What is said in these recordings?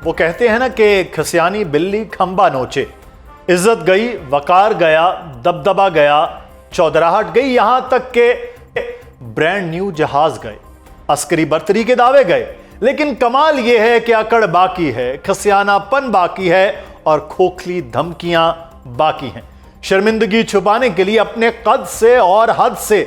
وہ کہتے ہیں نا کہ کھسیانی بلی کھمبا نوچے، عزت گئی، وقار گیا، دبدبا گیا، چودراہٹ گئی، یہاں تک کہ برانڈ نیو جہاز گئے، عسکری برتری کے دعوے گئے، لیکن کمال یہ ہے کہ اکڑ باقی ہے، کھسیانہ پن باقی ہے اور کھوکھلی دھمکیاں باقی ہیں۔ شرمندگی چھپانے کے لیے اپنے قد سے اور حد سے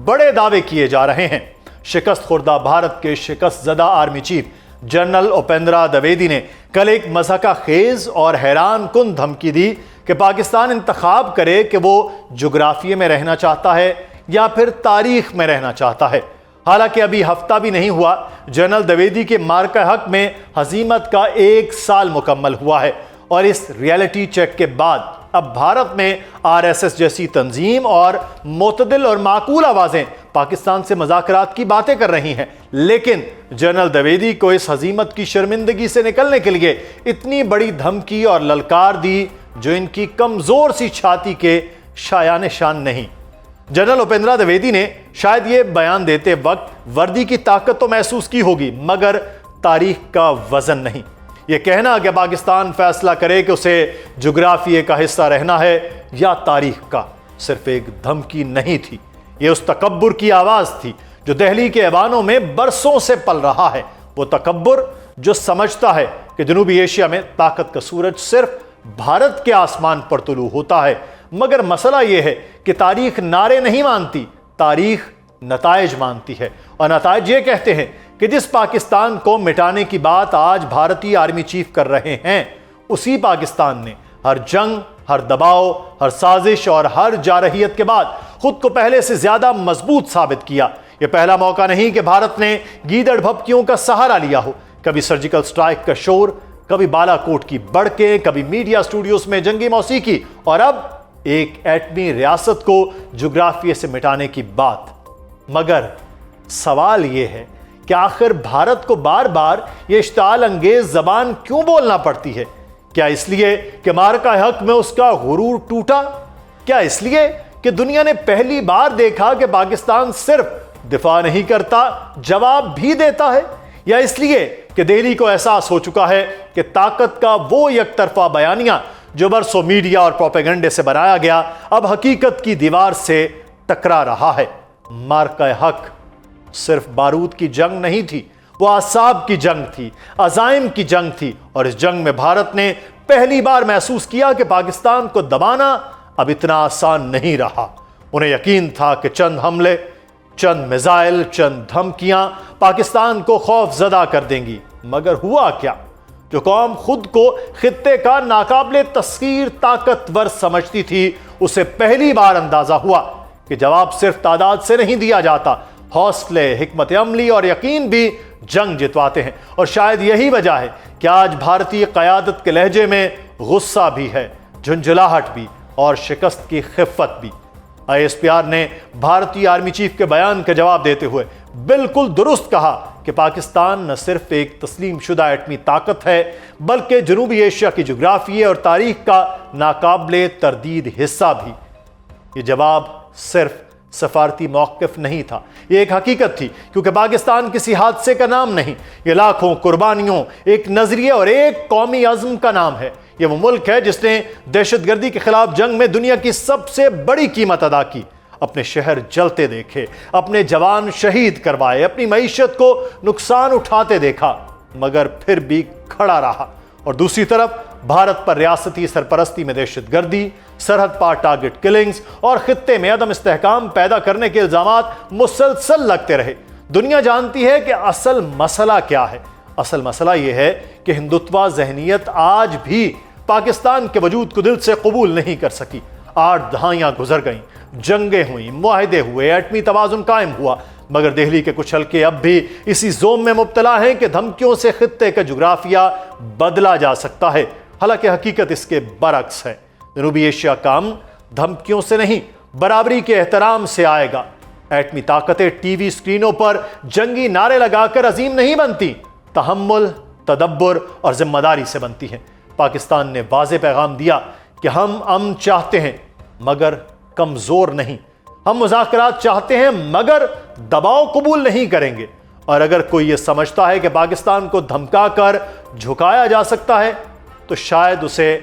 بڑے دعوے کیے جا رہے ہیں۔ شکست خوردہ بھارت کے شکست زدہ آرمی چیف جنرل اپیندرا دویدی نے کل ایک مضحکہ خیز اور حیران کن دھمکی دی کہ پاکستان انتخاب کرے کہ وہ جغرافیے میں رہنا چاہتا ہے یا پھر تاریخ میں رہنا چاہتا ہے۔ حالانکہ ابھی ہفتہ بھی نہیں ہوا جنرل دویدی کے مارکہ حق میں ہزیمت کا 1 سال مکمل ہوا ہے، اور اس ریئلٹی چیک کے بعد اب بھارت میں RSS جیسی تنظیم اور معتدل اور معقول آوازیں پاکستان سے مذاکرات کی باتیں کر رہی ہیں، لیکن جنرل دویدی کو اس ہزیمت کی شرمندگی سے نکلنے کے لیے اتنی بڑی دھمکی اور للکار دی جو ان کی کمزور سی چھاتی کے شایان شان نہیں۔ جنرل اپیندرا دویدی نے شاید یہ بیان دیتے وقت وردی کی طاقت تو محسوس کی ہوگی، مگر تاریخ کا وزن نہیں۔ یہ کہنا کہ پاکستان فیصلہ کرے کہ اسے جغرافیے کا حصہ رہنا ہے یا تاریخ کا، صرف ایک دھمکی نہیں تھی، یہ اس تکبر کی آواز تھی جو دہلی کے ایوانوں میں برسوں سے پل رہا ہے۔ وہ تکبر جو سمجھتا ہے کہ جنوبی ایشیا میں طاقت کا سورج صرف بھارت کے آسمان پر طلوع ہوتا ہے، مگر مسئلہ یہ ہے کہ تاریخ نعرے نہیں مانتی، تاریخ نتائج مانتی ہے، اور نتائج یہ کہتے ہیں کہ جس پاکستان کو مٹانے کی بات آج بھارتی آرمی چیف کر رہے ہیں، اسی پاکستان نے ہر جنگ، ہر دباؤ، ہر سازش اور ہر جارحیت کے بعد خود کو پہلے سے زیادہ مضبوط ثابت کیا۔ یہ پہلا موقع نہیں کہ بھارت نے گیدڑ بھپکیوں کا سہارا لیا ہو، کبھی سرجیکل سٹرائک کا شور، کبھی بالا کوٹ کی بڑکیں، کبھی میڈیا سٹوڈیوز میں جنگی موسیقی، اور اب ایک ایٹمی ریاست کو جغرافیے سے مٹانے کی بات۔ مگر سوال یہ ہے کہ آخر بھارت کو بار بار یہ اشتعال انگیز زبان کیوں بولنا پڑتی ہے؟ کیا اس لیے کہ مارکہ حق میں اس کا غرور ٹوٹا؟ کیا اس لیے کہ دنیا نے پہلی بار دیکھا کہ پاکستان صرف دفاع نہیں کرتا، جواب بھی دیتا ہے؟ یا اس لیے کہ دہلی کو احساس ہو چکا ہے کہ طاقت کا وہ یک طرفہ بیانیہ جو برسوں میڈیا اور پروپیگنڈے سے بنایا گیا اب حقیقت کی دیوار سے ٹکرا رہا ہے؟ مارکہ حق صرف بارود کی جنگ نہیں تھی، وہ اعصاب کی جنگ تھی، عزائم کی جنگ تھی، اور اس جنگ میں بھارت نے پہلی بار محسوس کیا کہ پاکستان کو دبانا اب اتنا آسان نہیں رہا۔ انہیں یقین تھا کہ چند حملے، چند میزائل، چند دھمکیاں پاکستان کو خوف زدہ کر دیں گی، مگر ہوا کیا؟ جو قوم خود کو خطے کا ناقابل تسخیر طاقتور سمجھتی تھی، اسے پہلی بار اندازہ ہوا کہ جواب صرف تعداد سے نہیں دیا جاتا، حوصلے، حکمت عملی اور یقین بھی جنگ جتواتے ہیں۔ اور شاید یہی وجہ ہے کہ آج بھارتی قیادت کے لہجے میں غصہ بھی ہے، جھنجھلاہٹ بھی، اور شکست کی خفت بھی۔ ISPR نے بھارتی آرمی چیف کے بیان کا جواب دیتے ہوئے بالکل درست کہا کہ پاکستان نہ صرف ایک تسلیم شدہ ایٹمی طاقت ہے، بلکہ جنوبی ایشیا کی جغرافیے اور تاریخ کا ناقابل تردید حصہ بھی۔ یہ جواب صرف سفارتی موقف نہیں تھا، یہ ایک حقیقت تھی، کیونکہ پاکستان کسی حادثے کا نام نہیں، یہ لاکھوں قربانیوں، ایک نظریے اور ایک قومی عزم کا نام ہے۔ یہ وہ ملک ہے جس نے دہشت گردی کے خلاف جنگ میں دنیا کی سب سے بڑی قیمت ادا کی، اپنے شہر جلتے دیکھے، اپنے جوان شہید کروائے، اپنی معیشت کو نقصان اٹھاتے دیکھا، مگر پھر بھی کھڑا رہا۔ اور دوسری طرف بھارت پر ریاستی سرپرستی میں دہشت گردی، سرحد پار ٹارگٹ کلنگز اور خطے میں عدم استحکام پیدا کرنے کے الزامات مسلسل لگتے رہے۔ دنیا جانتی ہے کہ اصل مسئلہ کیا ہے۔ اصل مسئلہ یہ ہے کہ ہندوتوا ذہنیت آج بھی پاکستان کے وجود کو دل سے قبول نہیں کر سکی۔ 8 دہائیاں گزر گئیں، جنگیں ہوئیں، معاہدے ہوئے، ایٹمی توازن قائم ہوا، مگر دہلی کے کچھ حلقے اب بھی اسی زوم میں مبتلا ہیں کہ دھمکیوں سے خطے کا جغرافیہ بدلا جا سکتا ہے، حالانکہ حقیقت اس کے برعکس ہے۔ جنوبی ایشیا کا امن دھمکیوں سے نہیں، برابری کے احترام سے آئے گا۔ ایٹمی طاقتیں ٹی وی سکرینوں پر جنگی نعرے لگا کر عظیم نہیں بنتی، تحمل، تدبر اور ذمہ داری سے بنتی ہیں۔ پاکستان نے واضح پیغام دیا کہ ہم امن چاہتے ہیں مگر کمزور نہیں، ہم مذاکرات چاہتے ہیں مگر دباؤ قبول نہیں کریں گے، اور اگر کوئی یہ سمجھتا ہے کہ پاکستان کو دھمکا کر جھکایا جا سکتا ہے تو شاید اسے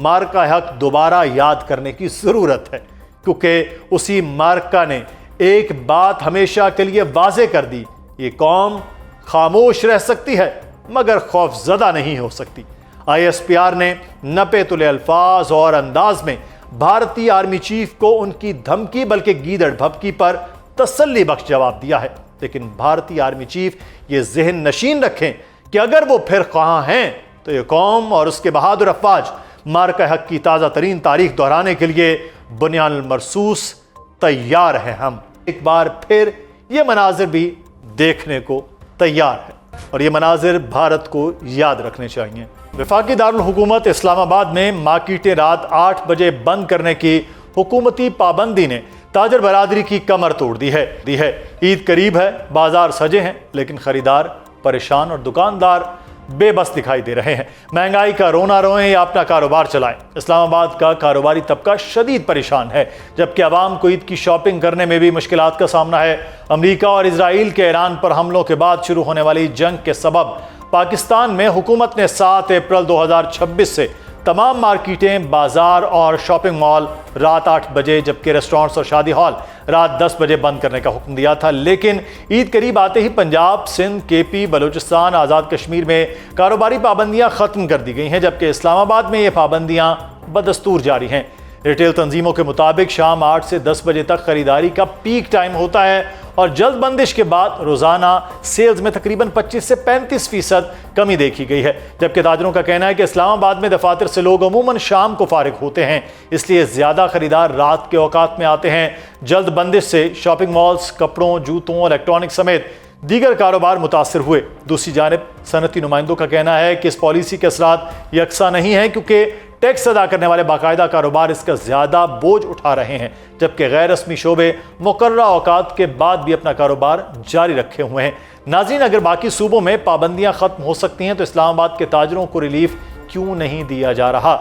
مارکا حق دوبارہ یاد کرنے کی ضرورت ہے، کیونکہ اسی مارکا نے ایک بات ہمیشہ کے لیے واضح کر دی: یہ قوم خاموش رہ سکتی ہے مگر خوف زدہ نہیں ہو سکتی۔ ISPR نے نپے تلے الفاظ اور انداز میں بھارتی آرمی چیف کو ان کی دھمکی بلکہ گیدڑ بھبکی پر تسلی بخش جواب دیا ہے، لیکن بھارتی آرمی چیف یہ ذہن نشین رکھیں کہ اگر وہ پھر خواہاں ہیں تو یہ قوم اور اس کے بہادر افواج مارکا حق کی تازہ ترین تاریخ دہرانے کے لیے بنیان المرصوص تیار ہیں۔ ہم ایک بار پھر یہ مناظر بھی دیکھنے کو تیار ہے اور یہ مناظر بھارت کو یاد رکھنے چاہیے۔ وفاقی دارالحکومت اسلام آباد میں مارکیٹیں رات 8 بجے بند کرنے کی حکومتی پابندی نے تاجر برادری کی کمر توڑ دی ہے۔ عید قریب ہے، بازار سجے ہیں لیکن خریدار پریشان اور دکاندار بے بس دکھائی دے رہے ہیں۔ مہنگائی کا رونا روئیں یا اپنا کاروبار چلائیں، اسلام آباد کا کاروباری طبقہ شدید پریشان ہے، جبکہ عوام کو عید کی شاپنگ کرنے میں بھی مشکلات کا سامنا ہے۔ امریکہ اور اسرائیل کے ایران پر حملوں کے بعد شروع ہونے والی جنگ کے سبب پاکستان میں حکومت نے 7 اپریل 2026 سے تمام مارکیٹیں، بازار اور شاپنگ مال رات 8 بجے جبکہ ریسٹورانٹس اور شادی ہال رات 10 بجے بند کرنے کا حکم دیا تھا، لیکن عید قریب آتے ہی پنجاب، سندھ، KP، بلوچستان، آزاد کشمیر میں کاروباری پابندیاں ختم کر دی گئی ہیں، جبکہ اسلام آباد میں یہ پابندیاں بدستور جاری ہیں۔ ریٹیل تنظیموں کے مطابق شام 8 سے 10 بجے تک خریداری کا پیک ٹائم ہوتا ہے اور جلد بندش کے بعد روزانہ سیلز میں تقریباً 25 سے 35% کمی دیکھی گئی ہے، جبکہ تاجروں کا کہنا ہے کہ اسلام آباد میں دفاتر سے لوگ عموماً شام کو فارغ ہوتے ہیں، اس لیے زیادہ خریدار رات کے اوقات میں آتے ہیں۔ جلد بندش سے شاپنگ مالز، کپڑوں، جوتوں، الیکٹرانک سمیت دیگر کاروبار متاثر ہوئے۔ دوسری جانب صنعتی نمائندوں کا کہنا ہے کہ اس پالیسی کے اثرات یکساں نہیں ہیں، کیونکہ ٹیکس ادا کرنے والے باقاعدہ کاروبار اس کا زیادہ بوجھ اٹھا رہے ہیں، جبکہ غیر رسمی شعبے مقررہ اوقات کے بعد بھی اپنا کاروبار جاری رکھے ہوئے ہیں۔ ناظرین، اگر باقی صوبوں میں پابندیاں ختم ہو سکتی ہیں تو اسلام آباد کے تاجروں کو ریلیف کیوں نہیں دیا جا رہا؟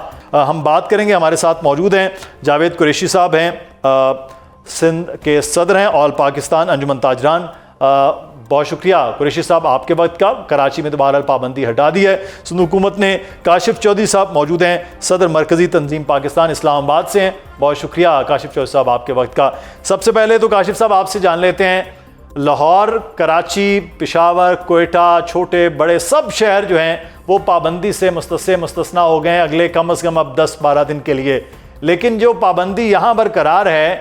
ہم بات کریں گے، ہمارے ساتھ موجود ہیں جاوید قریشی صاحب، ہیں سندھ کے صدر ہیں آل پاکستان انجمن تاجران۔ بہت شکریہ قریشی صاحب آپ کے وقت کا۔ کراچی میں تو بہرحال پابندی ہٹا دی ہے سندھ حکومت نے۔ کاشف چودھری صاحب موجود ہیں، صدر مرکزی تنظیم پاکستان اسلام آباد سے ہیں۔ بہت شکریہ کاشف چودھری صاحب آپ کے وقت کا۔ سب سے پہلے تو کاشف صاحب آپ سے جان لیتے ہیں، لاہور، کراچی، پشاور، کوئٹہ، چھوٹے بڑے سب شہر جو ہیں وہ پابندی سے مستثنا ہو گئے ہیں اگلے کم از کم اب 10-12 دن کے لیے، لیکن جو پابندی یہاں برقرار ہے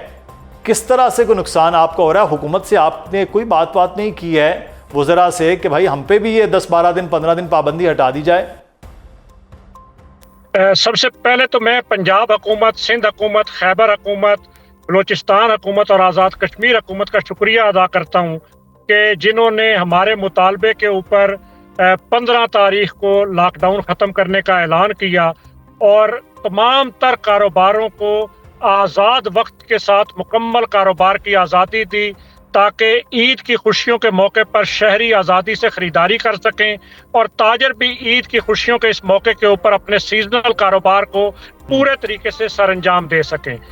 کس طرح سے کوئی نقصان آپ کو ہو رہا ہے؟ حکومت سے آپ نے کوئی بات نہیں کی ہے وزراء سے کہ بھائی ہم پہ بھی یہ 10-12 دن 15 دن پابندی ہٹا دی جائے؟ سب سے پہلے تو میں پنجاب حکومت، سندھ حکومت، خیبر حکومت، بلوچستان حکومت اور آزاد کشمیر حکومت کا شکریہ ادا کرتا ہوں کہ جنہوں نے ہمارے مطالبے کے اوپر 15 تاریخ کو لاک ڈاؤن ختم کرنے کا اعلان کیا اور تمام تر کاروباروں کو آزاد وقت کے ساتھ مکمل کاروبار کی آزادی دی تاکہ عید کی خوشیوں کے موقع پر شہری آزادی سے خریداری کر سکیں اور تاجر بھی عید کی خوشیوں کے اس موقع کے اوپر اپنے سیزنل کاروبار کو پورے طریقے سے سر انجام دے سکیں۔